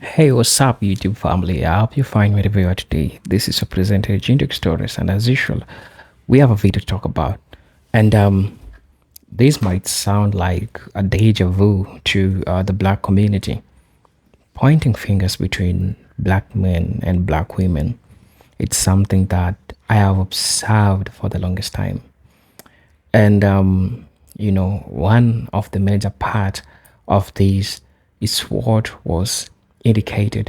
Hey, what's up, YouTube family? I hope you find wherever you are today. This is your presenter, Jinduk Stories, and as usual, we have a video to talk about. And this might sound like a deja vu to the black community, pointing fingers between black men and black women. It's something that I have observed for the longest time. And one of the major part of this is what was indicated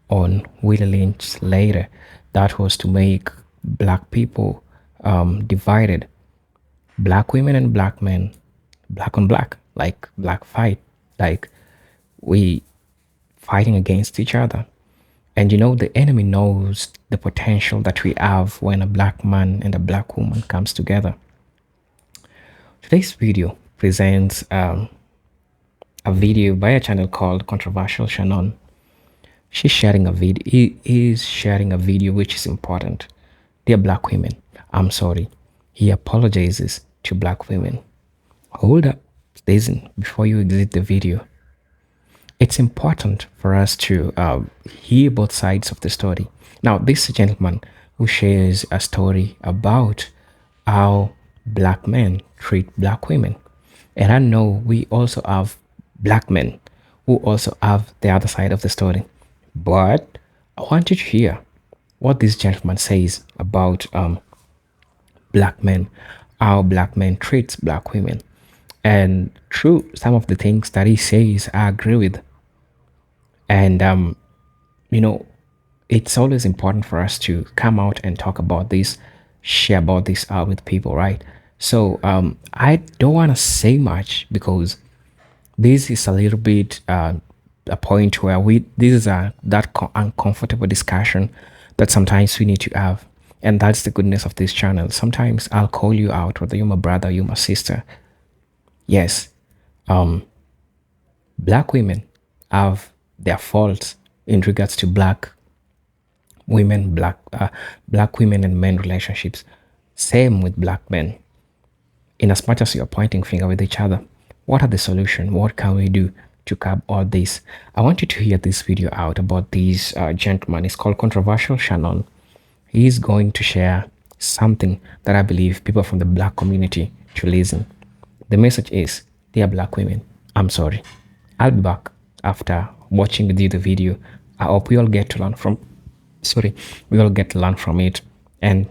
on Willie Lynch later. That was to make black people divided, black women and black men, black on black, like black fight, like we fighting against each other. And the enemy knows the potential that we have when a black man and a black woman comes together. Today's video presents a video by a channel called Controversial Shannon. She's sharing a video. He is sharing a video which is important. Dear black women, I'm sorry. He apologizes to black women. Hold up, listen before you exit the video. It's important for us to hear both sides of the story. Now, this gentleman who shares a story about how black men treat black women. And I know we also have black men who also have the other side of the story. But I want you to hear what this gentleman says about black men, how black men treats black women. And through some of the things that he says, I agree with. And you know, it's always important for us to come out and talk about this, share about this out with people, right? So I don't want to say much because this is a little bit a point where this is uncomfortable discussion that sometimes we need to have, and that's the goodness of this channel. Sometimes I'll call you out, whether you're my brother, you're my sister. Yes, black women have their faults in regards to black women and men relationships. Same with black men. In as much as you're pointing finger with each other, what are the solution? What can we do to curb all this? I want you to hear this video out about this gentleman. It's called Controversial Shannon. He's going to share something that I believe people from the black community should listen. The message is, dear black women, I'm sorry. I'll be back after watching the video. I hope we all get to learn from we all get to learn from it, and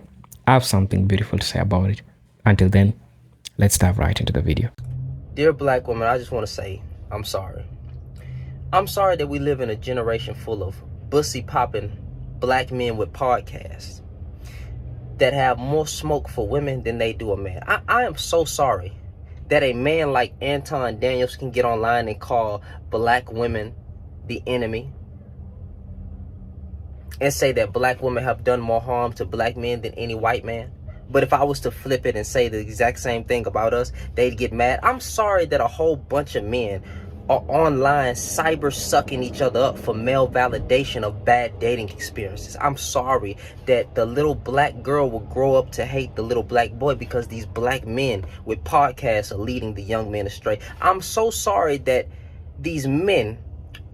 I have something beautiful to say about it. Until then, let's dive right into the video. Dear black woman, I just want to say, I'm sorry. I'm sorry that we live in a generation full of bussy popping black men with podcasts that have more smoke for women than they do a man. I am so sorry that a man like Anton Daniels can get online and call black women the enemy and say that black women have done more harm to black men than any white man. But if I was to flip it and say the exact same thing about us, they'd get mad. I'm sorry that a whole bunch of men are online cyber sucking each other up for male validation of bad dating experiences. I'm sorry that the little black girl will grow up to hate the little black boy because these black men with podcasts are leading the young men astray. I'm so sorry that these men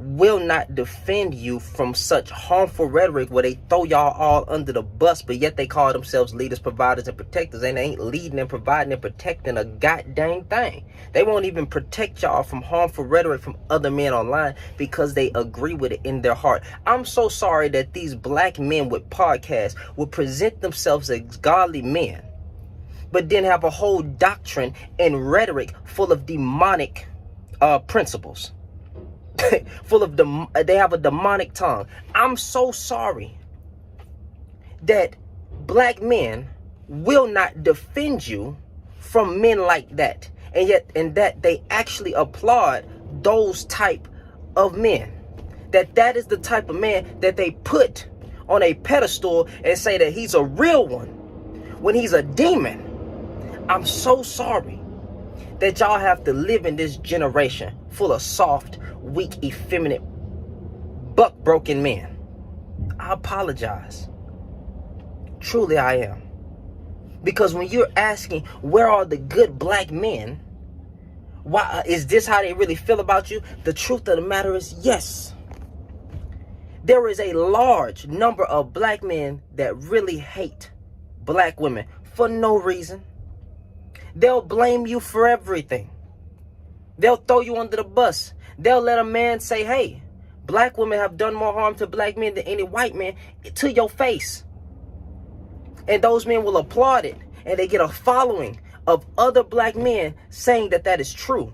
will not defend you from such harmful rhetoric where they throw y'all all under the bus, but yet they call themselves leaders, providers, and protectors, and they ain't leading and providing and protecting a goddamn thing. They won't even protect y'all from harmful rhetoric from other men online because they agree with it in their heart. I'm so sorry that these black men with podcasts will present themselves as godly men, but then have a whole doctrine and rhetoric full of demonic principles. Full of they have a demonic tongue. I'm so sorry that black men will not defend you from men like that, and that they actually applaud those type of men. That is the type of man that they put on a pedestal and say that he's a real one when he's a demon. I'm so sorry that y'all have to live in this generation full of soft, weak, effeminate, buck-broken men. I apologize. Truly I am. Because when you're asking, where are the good black men? Why is this how they really feel about you? The truth of the matter is, yes. There is a large number of black men that really hate black women for no reason. They'll blame you for everything. They'll throw you under the bus. They'll let a man say, hey, black women have done more harm to black men than any white man, to your face. And those men will applaud it. And they get a following of other black men saying that that is true.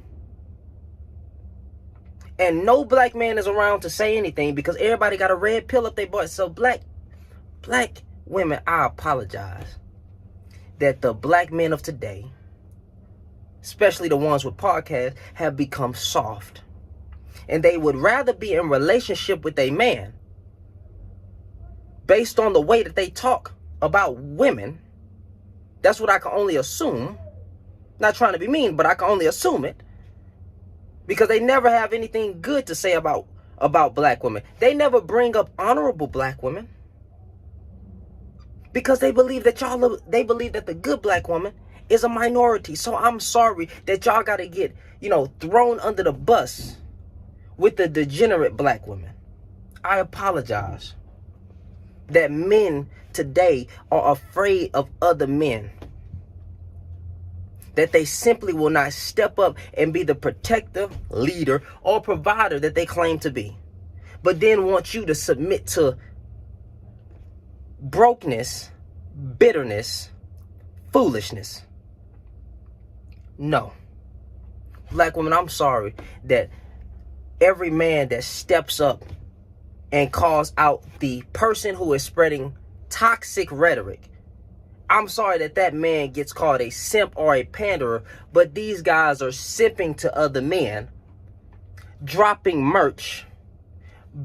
And no black man is around to say anything because everybody got a red pill up their butt. So black women, I apologize that the black men of today, especially the ones with podcasts, have become soft. And they would rather be in relationship with a man based on the way that they talk about women. That's what I can only assume. Not trying to be mean, but I can only assume it. Because they never have anything good to say about black women. They never bring up honorable black women. Because they believe that the good black woman is a minority. So I'm sorry that y'all got to get, thrown under the bus with the degenerate black women. I apologize that men today are afraid of other men. That they simply will not step up and be the protector, leader, or provider that they claim to be. But then want you to submit to brokenness, bitterness, foolishness. No. Black women, I'm sorry that every man that steps up and calls out the person who is spreading toxic rhetoric, I'm sorry that man gets called a simp or a panderer, but these guys are simping to other men, dropping merch,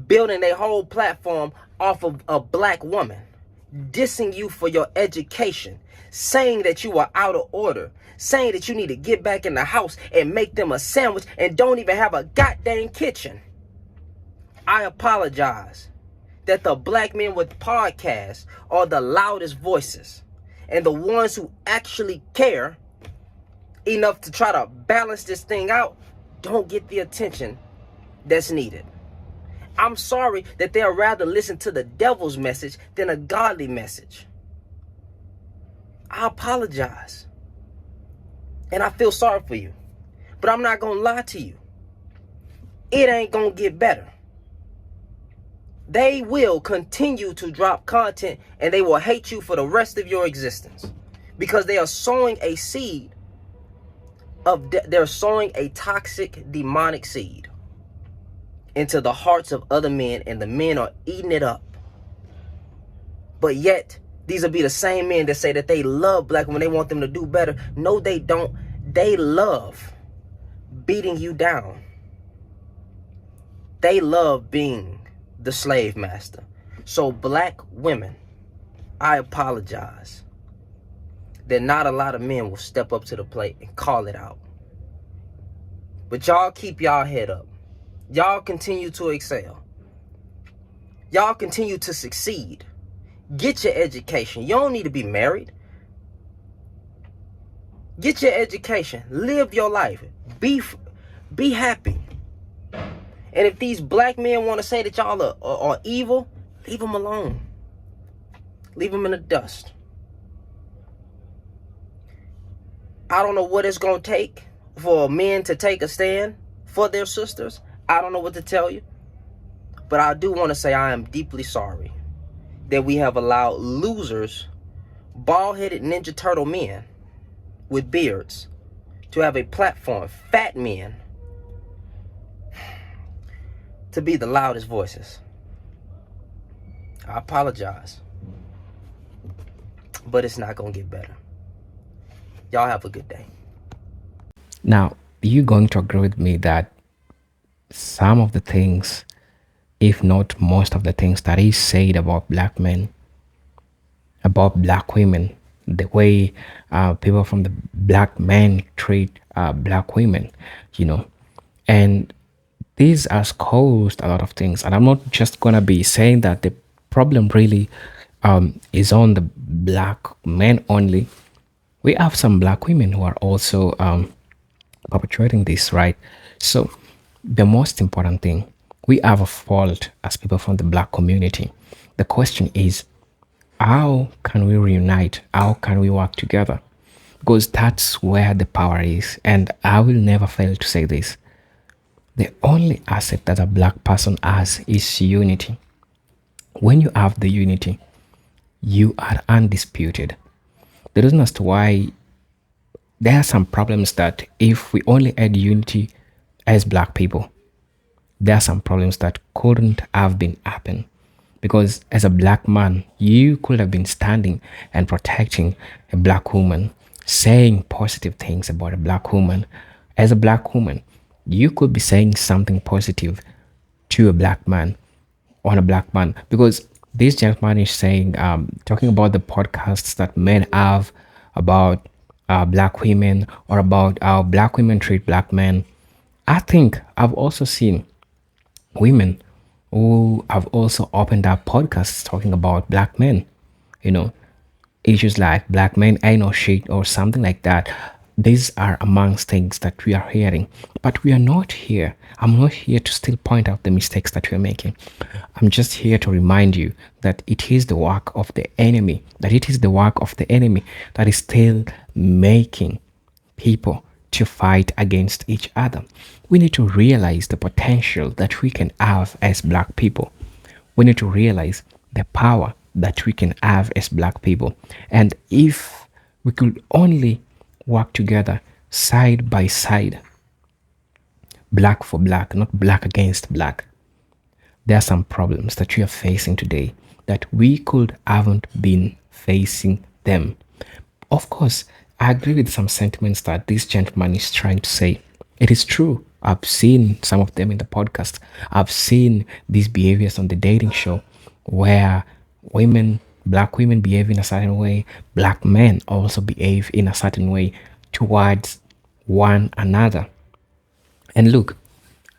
building a whole platform off of a black woman, dissing you for your education, saying that you are out of order, saying that you need to get back in the house and make them a sandwich and don't even have a goddamn kitchen. I apologize that the black men with podcasts are the loudest voices. And the ones who actually care enough to try to balance this thing out don't get the attention that's needed. I'm sorry that they'll rather listen to the devil's message than a godly message. I apologize. And I feel sorry for you. But I'm not going to lie to you. It ain't going to get better. They will continue to drop content and they will hate you for the rest of your existence because they are sowing a seed they're sowing a toxic demonic seed into the hearts of other men, and the men are eating it up. But yet these will be the same men that say that they love black women, they want them to do better. No, they don't. They love beating you down. They love being the slave master. So black women, I apologize that not a lot of men will step up to the plate and call it out. But y'all keep y'all head up. Y'all continue to excel. Y'all continue to succeed. Get your education. You don't need to be married. Get your education. Live your life. Be happy. And if these black men want to say that y'all are evil, leave them alone. Leave them in the dust. I don't know what it's going to take for men to take a stand for their sisters. I don't know what to tell you. But I do want to say I am deeply sorry that we have allowed losers, bald-headed Ninja Turtle men with beards to have a platform, fat men, to be the loudest voices. I apologize. But it's not going to get better. Y'all have a good day. Now, you going to agree with me that some of the things, if not most of the things that is said about black men, about black women, the way people from the black men treat black women, and this has caused a lot of things. And I'm not just gonna be saying that the problem really is on the black men only. We have some black women who are also perpetuating this, right? So the most important thing, We have a fault as people from the black community. The question is, how can we reunite? How can we work together? Because that's where the power is. And I will never fail to say this. The only asset that a black person has is unity. When you have the unity, you are undisputed. The reason as to why there are some problems that if we only had unity as black people, there are some problems that couldn't have been happen, because as a black man you could have been standing and protecting a black woman, saying positive things about a black woman. As a black woman, you could be saying something positive to a black man, on a black man, because this gentleman is saying, talking about the podcasts that men have about black women, or about how black women treat black men. I think I've also seen women who have also opened up podcasts talking about black men, you know, issues like black men ain't no shit or something like that. These are amongst things that we are hearing, but we are not here. I'm not here to still point out the mistakes that we're making. I'm just here to remind you that it is the work of the enemy, that it is the work of the enemy that is still making people to fight against each other. We need to realize the potential that we can have as black people. We need to realize the power that we can have as black people. And if we could only work together side by side, black for black, not black against black, there are some problems that we are facing today that we could haven't been facing them. Of course, I agree with some sentiments that this gentleman is trying to say. It is true. I've seen some of them in the podcast. I've seen these behaviors on the dating show where women, black women behave in a certain way, black men also behave in a certain way towards one another. And look,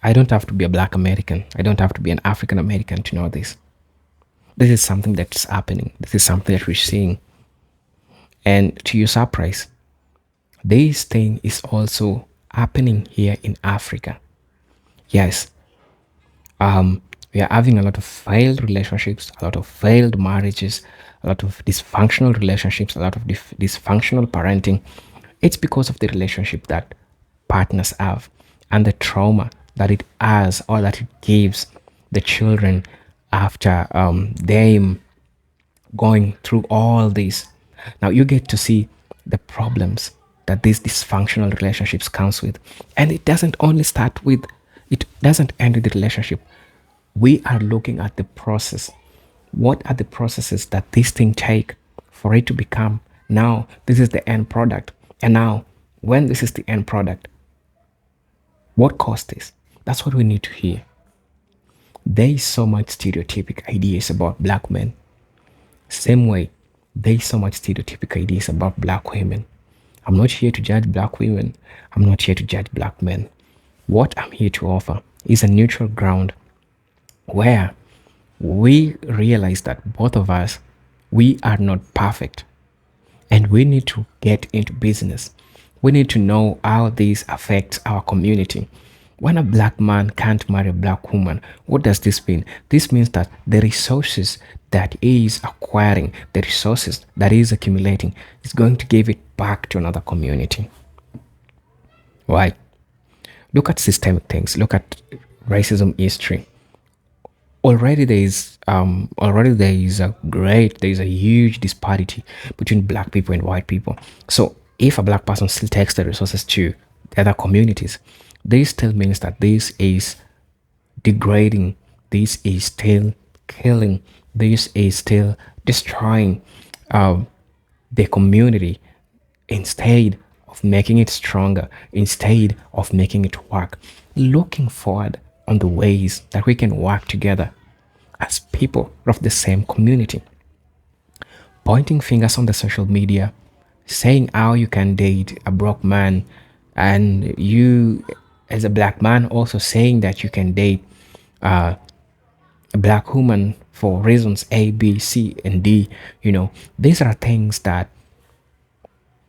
I don't have to be a black American. I don't have to be an African American to know this. This is something that's happening. This is something that we're seeing. And to your surprise, this thing is also happening here in Africa. Yes, we are having a lot of failed relationships, a lot of failed marriages, a lot of dysfunctional relationships, a lot of dysfunctional parenting. It's because of the relationship that partners have and the trauma that it has, or that it gives the children after them going through all this. Now you get to see the problems that these dysfunctional relationships comes with. And it doesn't only start with, it doesn't end with the relationship. We are looking at the process. What are the processes that this thing take for it to become, now this is the end product. And now when this is the end product, what caused this? That's what we need to hear. There is so much stereotypic ideas about black men. Same way, there is so much stereotypic ideas about black women. I'm not here to judge black women. I'm not here to judge black men. What I'm here to offer is a neutral ground where we realize that both of us, we are not perfect. And we need to get into business. We need to know how this affects our community. When a black man can't marry a black woman, what does this mean? This means that the resources that he is acquiring, the resources that he is accumulating, is going to give it back to another community. Why? Look at systemic things. Look at racism history. Already there is a huge disparity between black people and white people. So if a black person still takes the resources to the other communities, this still means that this is degrading, this is still killing, this is still destroying the community, instead of making it stronger, instead of making it work. Looking forward on the ways that we can work together as people of the same community. Pointing fingers on the social media, saying how you can date a broke man, and you as a black man also saying that you can date a black woman for reasons A, B, C, and D. These are things that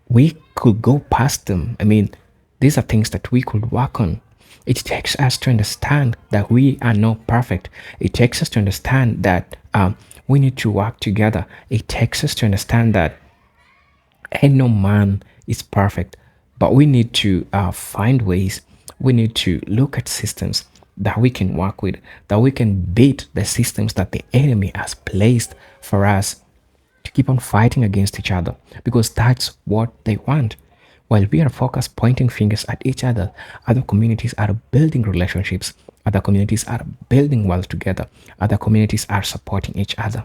we could go past them. I mean, these are things that we could work on. It takes us to understand that we are not perfect. It takes us to understand that we need to work together. It takes us to understand that and no man is perfect, but we need to find ways. We need to look at systems that we can work with, that we can beat the systems that the enemy has placed for us to keep on fighting against each other, because that's what they want. While we are focused pointing fingers at each other, other communities are building relationships, other communities are building well together, other communities are supporting each other.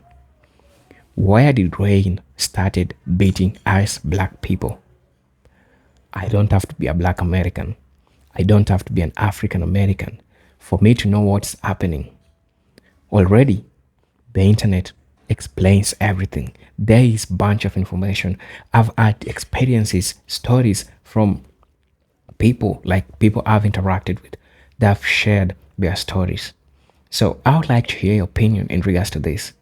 Where did rain started beating us black people? I don't have to be a black American. I don't have to be an African American for me to know what's happening. Already, the internet explains everything. There is a bunch of information. I've had experiences, stories from people I've interacted with that have shared their stories. So I would like to hear your opinion in regards to this.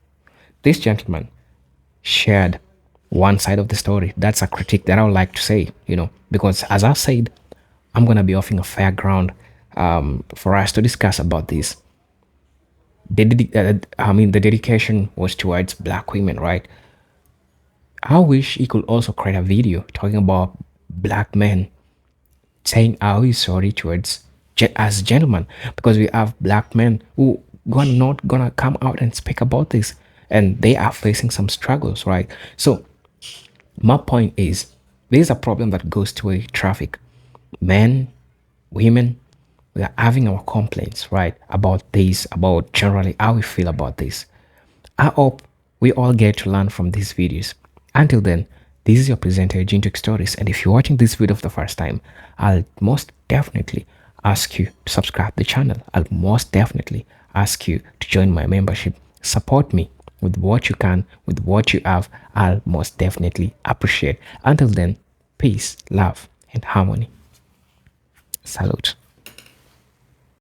This gentleman shared one side of the story. That's a critique that I would like to say, because as I said, I'm going to be offering a fair ground for us to discuss about this. The dedication was towards black women, right? I wish he could also create a video talking about black men saying how he's sorry towards as gentlemen, because we have black men who are not gonna come out and speak about this, and they are facing some struggles, right? So my point is, there's a problem that goes to a traffic. Men, women, we are having our complaints, right, about this, about generally how we feel about this. I hope we all get to learn from these videos. Until then, this is your presenter, Jintuk Stories, and if you're watching this video for the first time, I'll most definitely ask you to subscribe to the channel. I'll most definitely ask you to join my membership. Support me with what you can, with what you have. I'll most definitely appreciate. Until then, peace, love, and harmony. Salute.